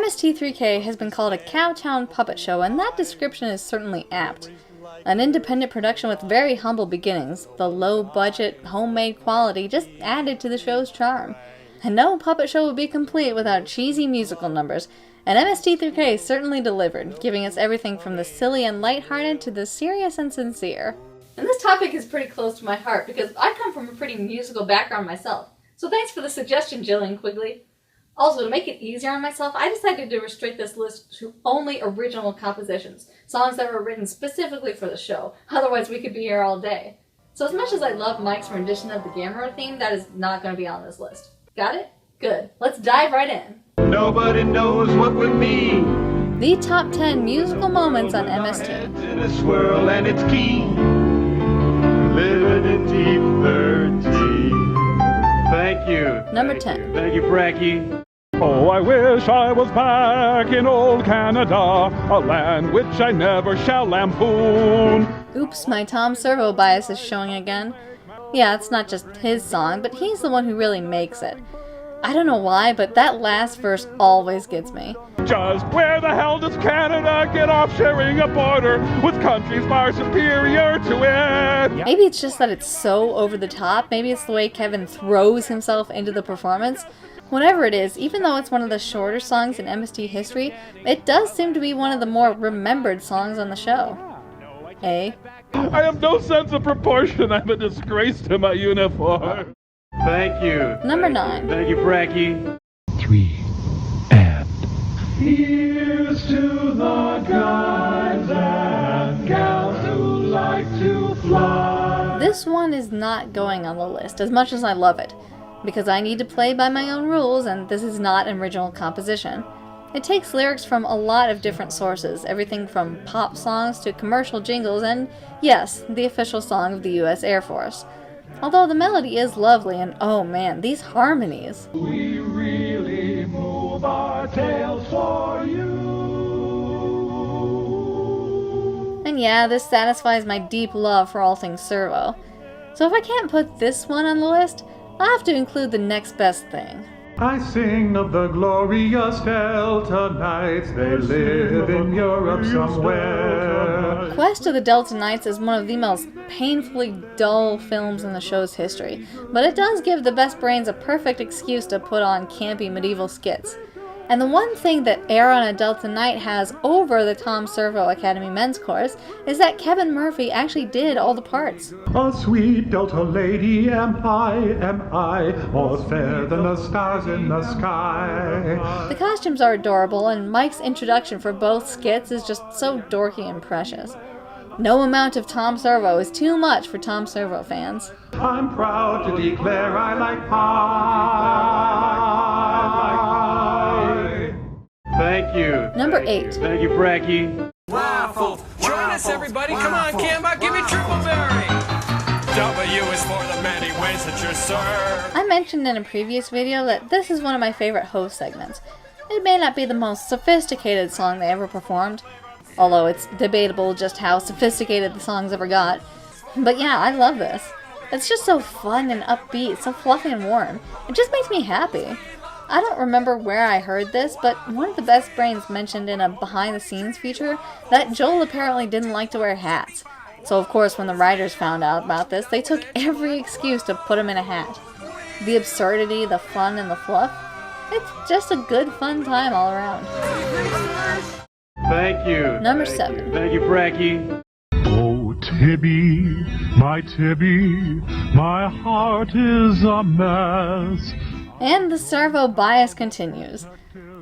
MST3K has been called a Cowtown puppet show, and that description is certainly apt. An independent production with very humble beginnings, the low-budget, homemade quality just added to the show's charm. And no puppet show would be complete without cheesy musical numbers, and MST3K certainly delivered, giving us everything from the silly and lighthearted to the serious and sincere. And this topic is pretty close to my heart because I come from a pretty musical background myself, so thanks for the suggestion, Jillian Quigley. Also, to make it easier on myself, I decided to restrict this list to only original compositions, songs that were written specifically for the show, otherwise we could be here all day. So as much as I love Mike's rendition of the Gamera theme, that is not going to be on this list. Got it? Good. Let's dive right in. Nobody knows what we mean. The top 10 musical moments on MST. In a swirl and it's key. Living in deep 13. Thank you. Number 10. Thank you, Braggy. Oh, I wish I was back in old Canada, a land which I never shall lampoon. Oops, my Tom Servo bias is showing again. Yeah, it's not just his song, but he's the one who really makes it. I don't know why, but that last verse always gets me. Just where the hell does Canada get off sharing a border with countries far superior to it? Maybe it's just that it's so over the top. Maybe it's the way Kevin throws himself into the performance. Whatever it is, even though it's one of the shorter songs in MST history, it does seem to be one of the more remembered songs on the show. Eh? I have no sense of proportion. I'm a disgrace to my uniform. Thank you. Number 9. Thank you, Braggy. 3 and Here's to the guys and gals who like to fly. This one is not going on the list, as much as I love it, because I need to play by my own rules, and this is not an original composition. It takes lyrics from a lot of different sources, everything from pop songs to commercial jingles, and yes, the official song of the US Air Force. Although the melody is lovely, and oh man, these harmonies. We really move our tails for you. And yeah, this satisfies my deep love for all things Servo. So if I can't put this one on the list, I'll have to include the next best thing. I sing of the glorious Delta Knights. They live in Europe somewhere. Quest of the Delta Knights is one of the most painfully dull films in the show's history, but it does give the best brains a perfect excuse to put on campy medieval skits. And the one thing that Air on a Delta Knight has over the Tom Servo Academy Men's Course is that Kevin Murphy actually did all the parts. A sweet Delta lady am I, more fair than the stars in the sky. The costumes are adorable, and Mike's introduction for both skits is just so dorky and precious. No amount of Tom Servo is too much for Tom Servo fans. I'm proud to declare I like pie. Thank you. Number 8. Thank you, Braggy. Waffles. Join us, everybody. Come on, Camba. Give me triple berry. W is for the many ways that you serve. I mentioned in a previous video that this is one of my favorite host segments. It may not be the most sophisticated song they ever performed, although it's debatable just how sophisticated the songs ever got. But yeah, I love this. It's just so fun and upbeat, so fluffy and warm. It just makes me happy. I don't remember where I heard this, but one of the best brains mentioned in a behind-the-scenes feature that Joel apparently didn't like to wear hats. So of course when the writers found out about this, they took every excuse to put him in a hat. The absurdity, the fun, and the fluff. It's just a good fun time all around. Thank you. Number 7. Thank you, Braggy. oh Tibby, my heart is a mess. And the Servo bias continues.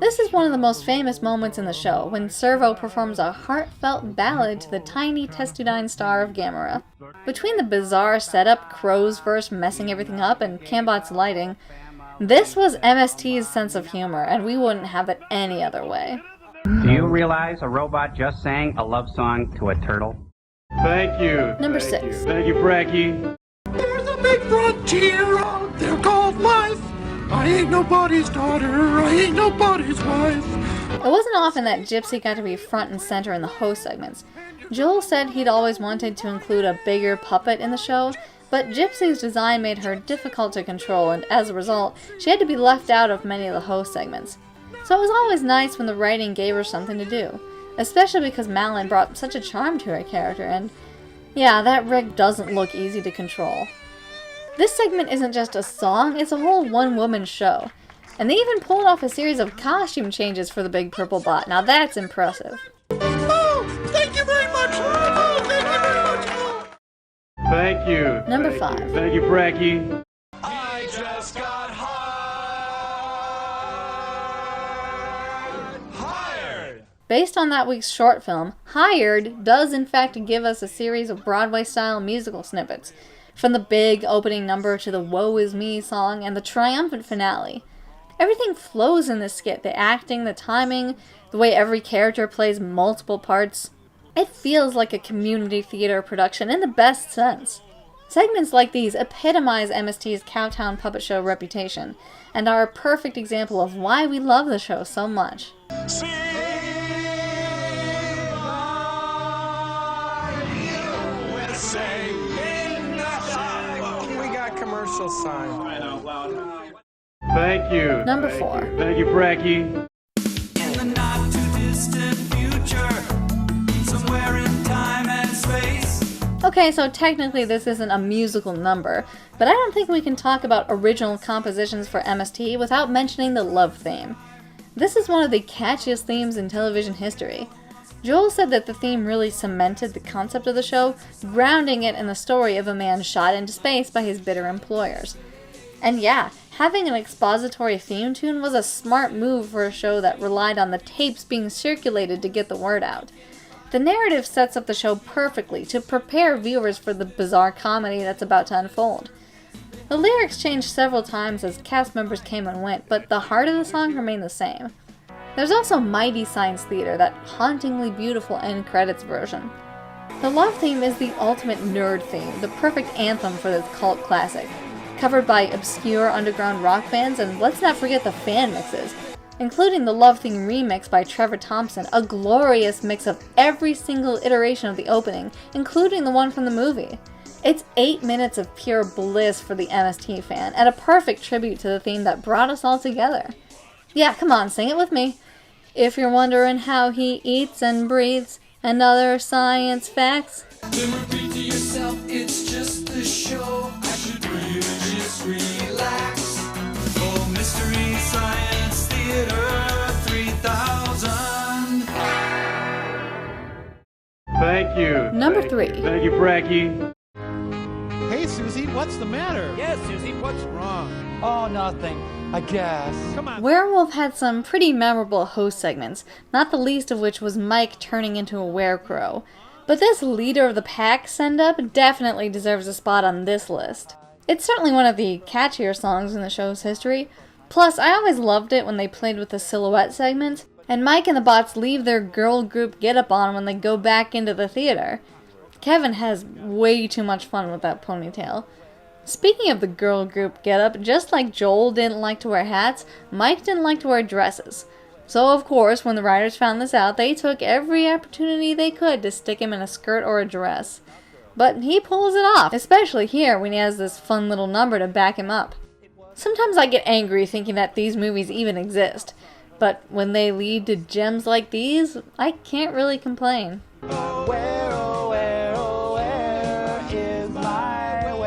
This is one of the most famous moments in the show, when Servo performs a heartfelt ballad to the tiny Testudyne star of Gamera. Between the bizarre setup, Crow's verse messing everything up, and Cambot's lighting, this was MST's sense of humor, and we wouldn't have it any other way. Do you realize a robot just sang a love song to a turtle? Thank you. Number Thank 6. you. Thank you, Braggy. There's a big frontier out there called life. I ain't nobody's daughter, I ain't nobody's wife. It wasn't often that Gypsy got to be front and center in the host segments. Joel said he'd always wanted to include a bigger puppet in the show, but Gypsy's design made her difficult to control, and as a result, she had to be left out of many of the host segments. So it was always nice when the writing gave her something to do, especially because Malin brought such a charm to her character, and yeah, that rig doesn't look easy to control. This segment isn't just a song, it's a whole one-woman show. And they even pulled off a series of costume changes for the Big Purple Bot. Now that's impressive. Oh, thank you very much. Oh, thank you very much. Oh. Thank you. Number Thank 5. you. Thank you, Braggy. I just got hired. Based on that week's short film, Hired does in fact give us a series of Broadway-style musical snippets, from the big opening number to the Woe Is Me song and the triumphant finale. Everything flows in this skit, the acting, the timing, the way every character plays multiple parts. It feels like a community theater production in the best sense. Segments like these epitomize MST's Cowtown puppet show reputation, and are a perfect example of why we love the show so much. We got commercial sign. Thank you. Number Thank 4. you. Thank you, Braggy. In the not too distant future, somewhere in time and space. Okay, so technically this isn't a musical number, but I don't think we can talk about original compositions for MST without mentioning the love theme. This is one of the catchiest themes in television history. Joel said that the theme really cemented the concept of the show, grounding it in the story of a man shot into space by his bitter employers. And yeah, having an expository theme tune was a smart move for a show that relied on the tapes being circulated to get the word out. The narrative sets up the show perfectly to prepare viewers for the bizarre comedy that's about to unfold. The lyrics changed several times as cast members came and went, but the heart of the song remained the same. There's also Mighty Science Theater, that hauntingly beautiful end credits version. The love theme is the ultimate nerd theme, the perfect anthem for this cult classic, covered by obscure underground rock bands, and let's not forget the fan mixes, including the Love Theme remix by Trevor Thompson, a glorious mix of every single iteration of the opening, including the one from the movie. It's 8 minutes of pure bliss for the MST fan, and a perfect tribute to the theme that brought us all together. Yeah, come on, sing it with me. If you're wondering how he eats and breathes, and other science facts. Then repeat to yourself, it's just a show. I should really just relax. Oh, Mystery Science Theater 3000. Thank you. Number Thank 3. you. Thank you, Braggy. Hey, Susie, what's the matter? Yes, Susie, what's wrong? Oh, nothing. I guess. Come on. Werewolf had some pretty memorable host segments, not the least of which was Mike turning into a werecrow. But this leader of the pack send-up definitely deserves a spot on this list. It's certainly one of the catchier songs in the show's history. Plus, I always loved it when they played with the silhouette segment, and Mike and the bots leave their girl group get-up on when they go back into the theater. Kevin has way too much fun with that ponytail. Speaking of the girl group get-up, just like Joel didn't like to wear hats, Mike didn't like to wear dresses. So of course, when the writers found this out, they took every opportunity they could to stick him in a skirt or a dress. But he pulls it off, especially here when he has this fun little number to back him up. Sometimes I get angry thinking that these movies even exist, but when they lead to gems like these, I can't really complain. Where, oh, where, oh, where is my werewolf?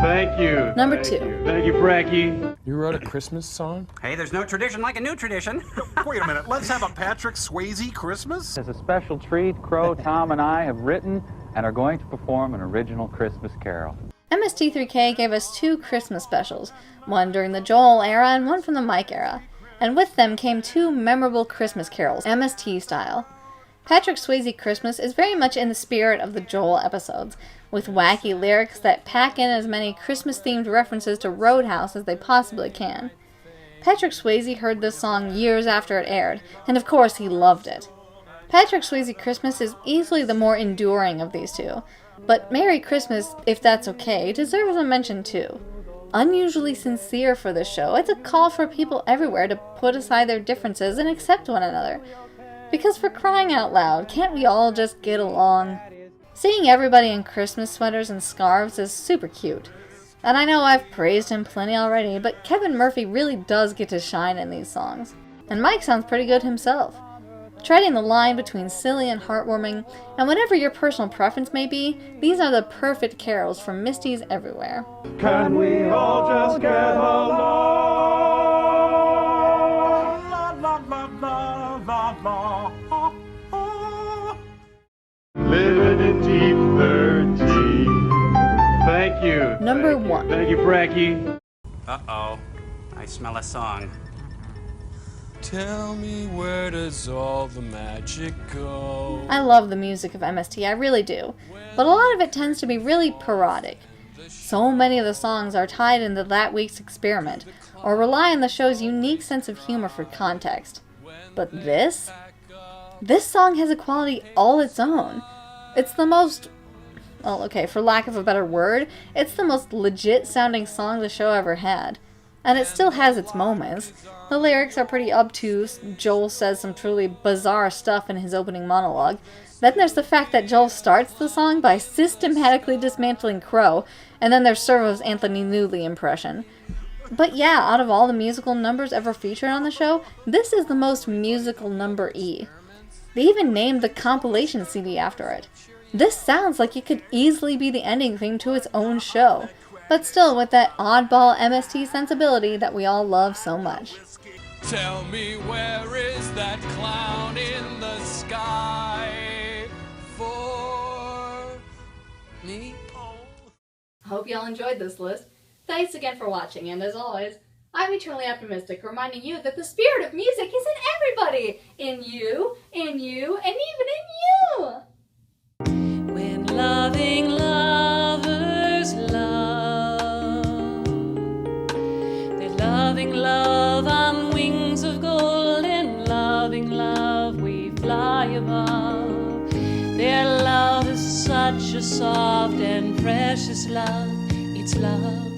Thank you. Number Thank 2. you. Thank you, Braggy. You wrote a Christmas song? Hey, there's no tradition like a new tradition. Wait a minute, let's have a Patrick Swayze Christmas? As a special treat, Crow, Tom, and I have written and are going to perform an original Christmas carol. MST3K gave us 2 Christmas specials, one during the Joel era and one from the Mike era. And with them came 2 memorable Christmas carols, MST style. Patrick Swayze Christmas is very much in the spirit of the Joel episodes, with wacky lyrics that pack in as many Christmas-themed references to Roadhouse as they possibly can. Patrick Swayze heard this song years after it aired, and of course he loved it. Patrick Swayze Christmas is easily the more enduring of these 2, but Merry Christmas, if that's okay, deserves a mention too. Unusually sincere for this show, it's a call for people everywhere to put aside their differences and accept one another. Because for crying out loud, can't we all just get along? Seeing everybody in Christmas sweaters and scarves is super cute. And I know I've praised him plenty already, but Kevin Murphy really does get to shine in these songs. And Mike sounds pretty good himself. Treading the line between silly and heartwarming, and whatever your personal preference may be, these are the perfect carols from Misty's Everywhere. Can we all just get along? La la la la la la. Living in deep 13. Thank you. Number 1. Thank you, Braggy. Uh-oh. I smell a song. Tell me, where does all the magic go? I love the music of MST, I really do, but a lot of it tends to be really parodic. So many of the songs are tied into that week's experiment, or rely on the show's unique sense of humor for context. But this song has a quality all its own. It's the most, well, okay, for lack of a better word, it's the most legit sounding song the show ever had. And it still has its moments. The lyrics are pretty obtuse. Joel says some truly bizarre stuff in his opening monologue. Then there's the fact that Joel starts the song by systematically dismantling Crow, and then there's Servo's Anthony Newley impression. But yeah, out of all the musical numbers ever featured on the show, this is the most musical number E. They even named the compilation CD after it. This sounds like it could easily be the ending theme to its own show, but still with that oddball MST sensibility that we all love so much. Tell me, where is that clown in the sky for me? Hope y'all enjoyed this list. Thanks again for watching, and as always, I'm eternally optimistic, reminding you that the spirit of music is in everybody! In you, and even in you! When loving lovers love, they're loving love on wings of gold, and loving love we fly above. Their love is such a soft and precious love, it's love